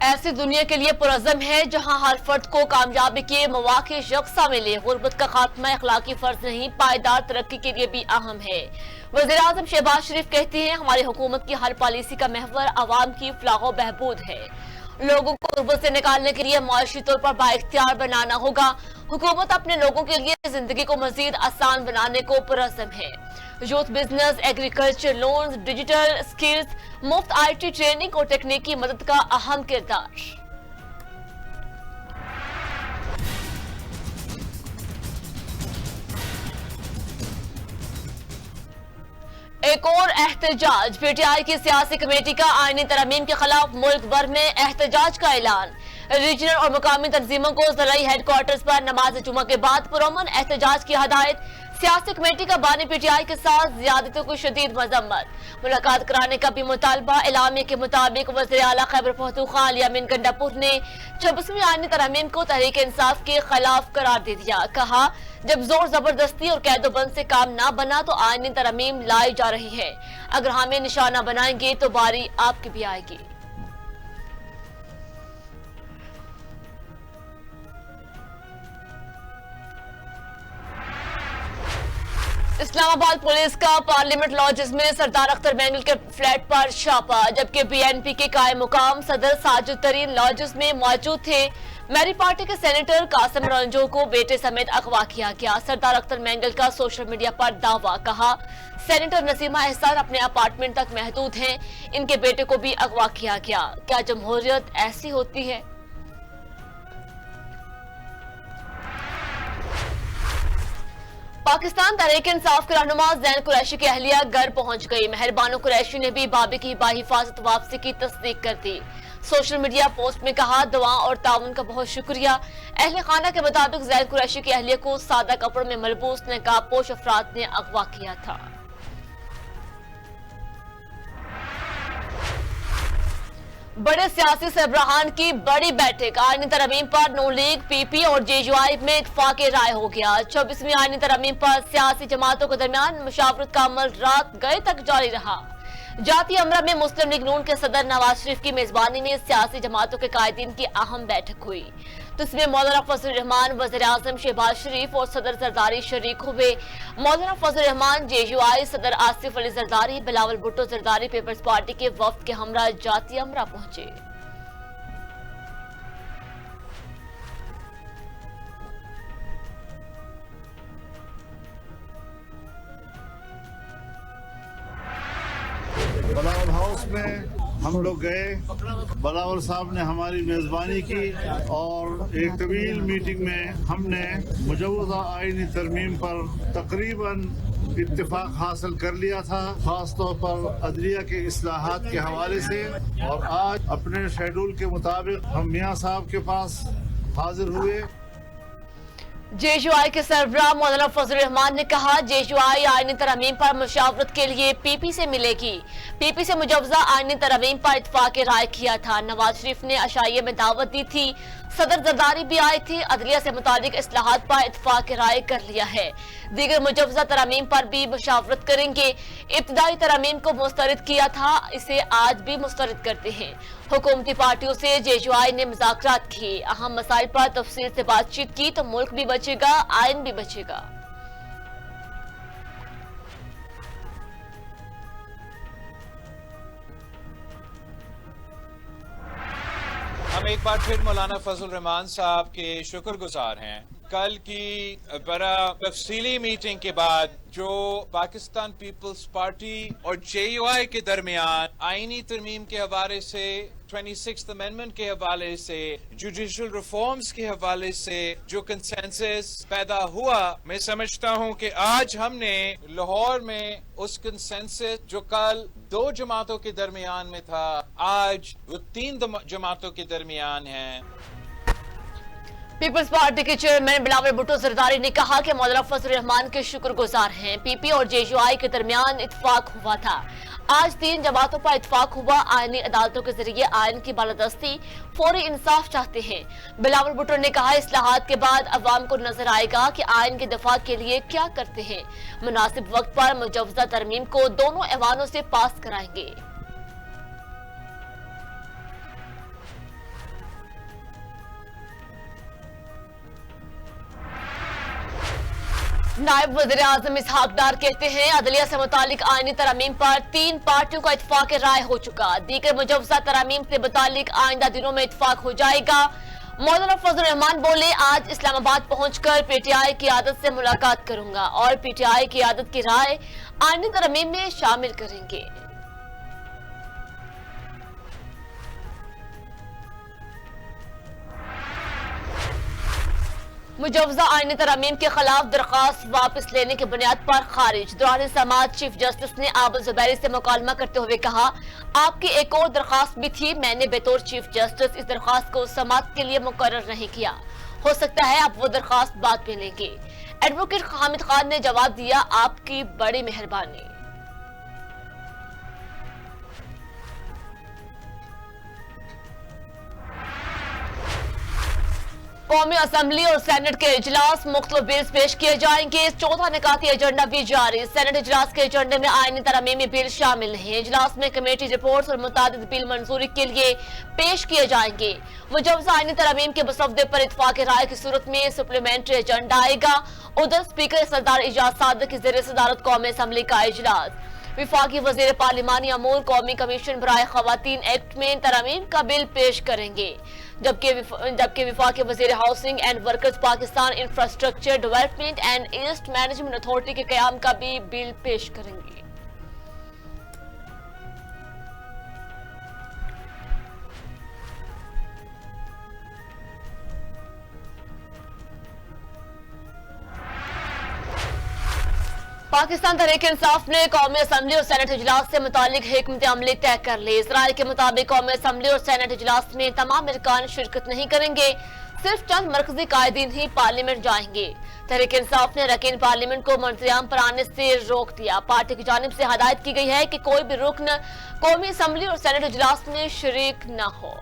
ऐसी दुनिया के लिए पुरज़म है जहां हर फर्द को कामयाबी के मौके यकसा मिले। गुर्बत का खात्मा अखलाकी फर्ज नहीं, पायदार तरक्की के लिए भी अहम है। वज़ीर-ए-आज़म शहबाज शरीफ कहते हैं, हमारी हुकूमत की हर पॉलिसी का महवर अवाम की फलाह व बहबूद है। लोगों को गुर्बत से निकालने के लिए मुआशी तौर पर बाइख्तियार बनाना होगा। हुकूमत अपने लोगों के लिए जिंदगी को मजीद आसान बनाने को पुरज़म है। Youth business, agriculture loans, digital skills, मुफ्त IT ट्रेनिंग और तकनीकी मदद का अहम किरदार। एक और एहतजाज, PTI की सियासी कमेटी का आईनी तरमीम के खिलाफ मुल्क भर में एहतजाज का ऐलान। रीजनल और मुकामी तंजीमों को ज़राई हेडक्वार्टर्स पर नमाज जुमा के बाद पुरअमन एहतजाज की हदायत। सियासी कमेटी का बानी PTI के साथ ज़्यादतियों को शदीद मजम्मत, मुलाकात कराने का भी मुतालबा। एलामिया के मुताबिक वज़ीर आला खैबर पख्तूनख्वा अली अमीन गंडापुर ने 26वीं आईनी तरमीम को तहरीक इंसाफ के खिलाफ करार दे दिया। कहा, जब जोर जबरदस्ती और कैदोबंद से काम ना बना तो आईनी तरमीम लाई जा रही है। अगर हमें निशाना बनाएंगे तो बारी आपकी भी आएगी। इस्लामाबाद पुलिस का पार्लियामेंट लॉजेस में सरदार अख्तर मैंगल के फ्लैट पर छापा, जबकि BNP के कायम मुकाम सदर साजिद तरीन लॉजेस में मौजूद थे। मेरी पार्टी के सेनेटर कासिम रंजो को बेटे समेत अगवा किया गया। सरदार अख्तर मैंगल का सोशल मीडिया पर दावा। कहा, सेनेटर नसीमा एहसान अपने अपार्टमेंट तक महदूद हैं, इनके बेटे को भी अगवा किया गया। क्या जमहूरियत ऐसी होती है? पाकिस्तान तहरीक इंसाफ के रहनुमा ज़ैन कुरैशी की अहलिया घर पहुंच गई। मेहरबानो कुरैशी ने भी बाबी की बाहिफाजत वापसी की तस्दीक कर दी। सोशल मीडिया पोस्ट में कहा, दुआ और ताउन का बहुत शुक्रिया। अहले खाना के मुताबिक ज़ैन कुरैशी की अहलिया को सादा कपड़ों में मलबूस नकाब पोश अफराद ने अगवा किया था। बड़े सियासी सरबराहान की बड़ी बैठक, आईनी तरमीम पर नून लीग, PP और JUI में इत्तफाक राय हो गया। 26वीं आईनी तरमीम पर सियासी जमातों के दरमियान मुशावरत का अमल रात गए तक जारी रहा। जाती अमरा में मुस्लिम लीग नून के सदर नवाज शरीफ की मेजबानी में सियासी जमातों के कायदीन की अहम बैठक हुई। तो इसमें मौलाना फजल रहमान, वज़ीर-ए-आज़म शहबाज शरीफ और सदर जरदारी शरीक हुए। मौलाना फजल रहमान, JUI सदर आसिफ अली जरदारी, बिलावल भुट्टो जरदारी पीपल्स पार्टी के वफ्द के हमरा जाती अमरा पहुंचे। बिलावल हाउस में हम लोग गए। बिलावल साहब ने हमारी मेज़बानी की और एक तवील मीटिंग में हमने मुजव्वज़ा आईनी तरमीम पर तकरीबन इत्तेफाक हासिल कर लिया था, खास तौर पर अदलिया के इस्लाहात के हवाले से। और आज अपने शेड्यूल के मुताबिक हम मियाँ साहब के पास हाजिर हुए। JUI के सरबराह मौलाना फजल रहमान ने कहा, JUI आईनी तरमीम पर मुशावरत के लिए PP से मिलेगी। PP से मुजव्वज़ा आईनी तरमीम पर इत्तफाक राय किया था। नवाज शरीफ ने अशाइये में दावत दी थी, सदर जरदारी भी आए थे। अदलिया से मुतालिक इस्लाहात पर इत्तफाक राय कर लिया है। दीगर मुजव्वज़ा तरमीम पर भी मुशावरत करेंगे। इब्तिदाई तरमीम को मुस्तरद किया था, इसे आज भी मुस्तरद करते हैं। हुकूमती पार्टियों से JUI ने मुज़ाकरात किए, अहम मसाइल पर तफसील से बातचीत की तो मुल्क भी बचेगा, आइन भी बचेगा। हम एक बार फिर मौलाना फजल रहमान साहब के शुक्रगुजार हैं। कल की बड़ा तफसीली मीटिंग के बाद जो पाकिस्तान पीपल्स पार्टी और JUI के दरमियान आईनी तरमीम के हवाले से, 26th अमेंडमेंट के हवाले से, जुडिशल रिफॉर्म्स के हवाले से जो कंसेंसस पैदा हुआ, मैं समझता हूं कि आज हमने लाहौर में उस कंसेंसस जो कल 2 जमातों के दरमियान में था, आज वो 3 जमातों के दरमियान है। पीपल्स पार्टी के चेयरमैन बिलावल भुट्टो जरदारी ने कहा कि मौलाना फजल रहमान के शुक्रगुजार हैं। PP और JUI के दरमियान इत्तफाक हुआ था, आज 3 जमातों पर इत्तफाक हुआ। आईनी अदालतों के जरिए आइन की बालादस्ती, फौरी इंसाफ चाहते हैं। बिलावल भुट्टो ने कहा, इस्लाहात के बाद अवाम को नजर आएगा कि आइन के दफा के लिए क्या करते हैं। मुनासिब वक्त पर मुजव्वज़ा तरमीम को दोनों ऐवानों से पास कराएंगे। नायब वज़ीर आज़म इसहाक डार कहते हैं अदलिया से मुतालिक आईनी तरामीम पर 3 पार्टियों का इत्फाक राय हो चुका। दीगर मुजव्वज़ा तरामीम से मुतालिक आइंदा दिनों में इत्फाक हो जाएगा। मौलाना फजल रहमान बोले, आज इस्लामाबाद पहुंचकर पीटीआई की आदत से मुलाकात करूंगा और पीटीआई की आदत की राय आईनी तरामीम में शामिल करेंगे। मुजव्वज़ा आईनी तरामीम के खिलाफ दरख्वास्त वापस लेने की बुनियाद पर खारिज। दौरान समाअत चीफ जस्टिस ने आबुल जुबैरी से मुकालमा करते हुए कहा, आपकी एक और दरख्वास्त भी थी, मैंने बतौर चीफ जस्टिस इस दरख्वास्त को समाअत के लिए मुकर्रर नहीं किया, हो सकता है आप वो दरख्वास्त बाद में लेंगे। एडवोकेट हामिद खान ने जवाब दिया, आपकी बड़ी मेहरबानी। कौमी असम्बली और सेनेट के इजलास मुख्तलिफ बिल्स पेश किए जाएंगे। 14 निकाती एजेंडा भी जारी। सेनेट इजलास के एजेंडे में आईनी तरामीमी बिल शामिल नहीं। इजलास में कमेटी रिपोर्ट्स और मुतादिद बिल मंजूरी के लिए पेश किए जाएंगे। मुजव्वज़ा आईनी तरामीम के मसौदे पर इत्फाक राय की सूरत में सप्लीमेंट्री एजेंडा आएगा। उधर स्पीकर सरदार इजाज सादिक की ज़ेर सदारत कौमी असम्बली का इजलास। विफाकी वजीर पार्लिमानी अमूर कौमी कमीशन बराए खवातीन एक्ट में तरामीम का बिल पेश करेंगे, जबकि विफाकी वजीर housing and workers Pakistan infrastructure development and east management authority के क़याम का भी बिल पेश करेंगे। पाकिस्तान तहरीक इंसाफ ने कौमी असम्बली और सेनेट इजलास से मुतालिक हिकमत अमली तय कर ली। इसराइल के मुताबिक कौमी असम्बली और सेनेट इजलास में तमाम अरकान शिरकत नहीं करेंगे, सिर्फ चंद मरकजी कायदीन ही पार्लियामेंट जाएंगे। तहरीक इंसाफ ने रकीन पार्लियामेंट को मंजूरियाम पर आने से रोक दिया। पार्टी की जानिब से हदायत की गई है कि कोई भी रुकन कौमी असम्बली और सेनेट इजलास में शरीक न हो।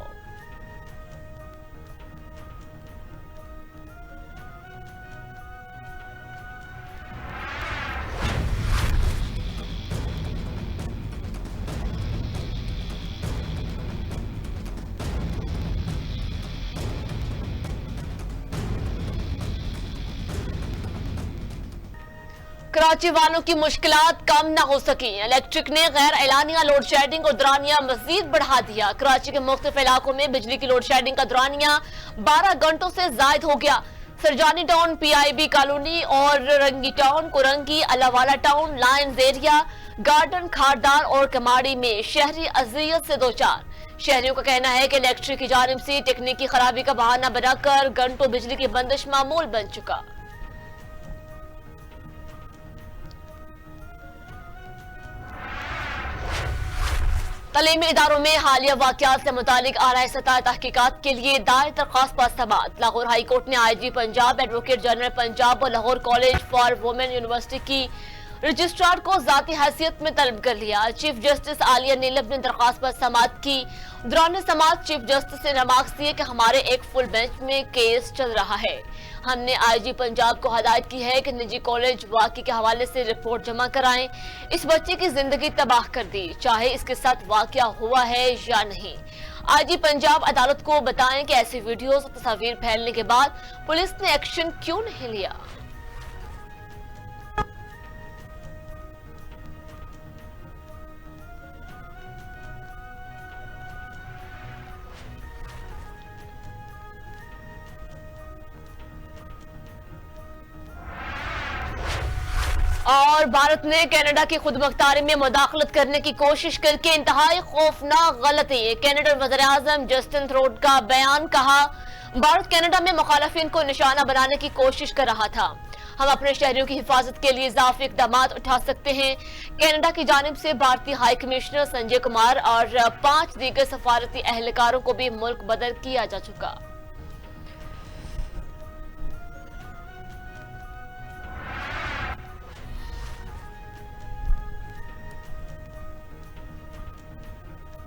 कराची वालों की मुश्किलात कम न हो सकी। इलेक्ट्रिक ने गैर एलानिया लोड शेडिंग और दौरानिया मजीद बढ़ा दिया। कराची के मुख्तलिफ इलाकों में बिजली की लोड शेडिंग का दौरानिया 12 घंटों से जायद हो गया। सरजानी टाउन, PIB कॉलोनी और रंगी टाउन, कुरंगी, अलावाला town, lions area, garden, Kharadar और कमाड़ी में शहरी अजियत से दो चार। शहरियों का कहना है कि इलेक्ट्रिक की जानिब से तकनीकी खराबी का बहाना बनाकर घंटों बिजली की बंदिश मामूल बन चुका। तलीमी इदारों में हालिया वाक़यात से मुतालिक आला सतह तहकीकात के लिए दायर दरख्वास्त पर समाअत। लाहौर हाई कोर्ट ने IG Punjab, advocate general Punjab और Lahore college for women university की रजिस्ट्रार को जाती हैसियत में तलब कर लिया। चीफ जस्टिस आलिया नीलब ने दरख्वास्त पर समाअत की। दौरान समाअत चीफ जस्टिस ने नमाज दिए कि हमारे एक फुल बेंच में केस चल रहा है। हमने IG पंजाब को हदायत की है कि निजी कॉलेज वाक़ई के हवाले से रिपोर्ट जमा कराएं। इस बच्चे की जिंदगी तबाह कर दी, चाहे इसके साथ वाक़या हुआ है या नहीं। IG पंजाब अदालत को बताएं कि ऐसी वीडियोस और तस्वीर फैलने के बाद पुलिस ने एक्शन क्यों नहीं लिया। और भारत ने कनाडा की खुदमुख्तारी में मुदाखलत करने की कोशिश करके इंतहाई खौफनाक गलती। कनाडा वज़ीर आज़म जस्टिन ट्रूडो का बयान, कहा भारत कनाडा में मुखालिफिन को निशाना बनाने की कोशिश कर रहा था। हम अपने शहरियों की हिफाजत के लिए इजाफी इक़दाम उठा सकते हैं। कनाडा की जानिब से भारतीय हाई कमिश्नर संजय कुमार और 5 दीगर सफारती एहलकारों को भी मुल्क बदर किया जा चुका।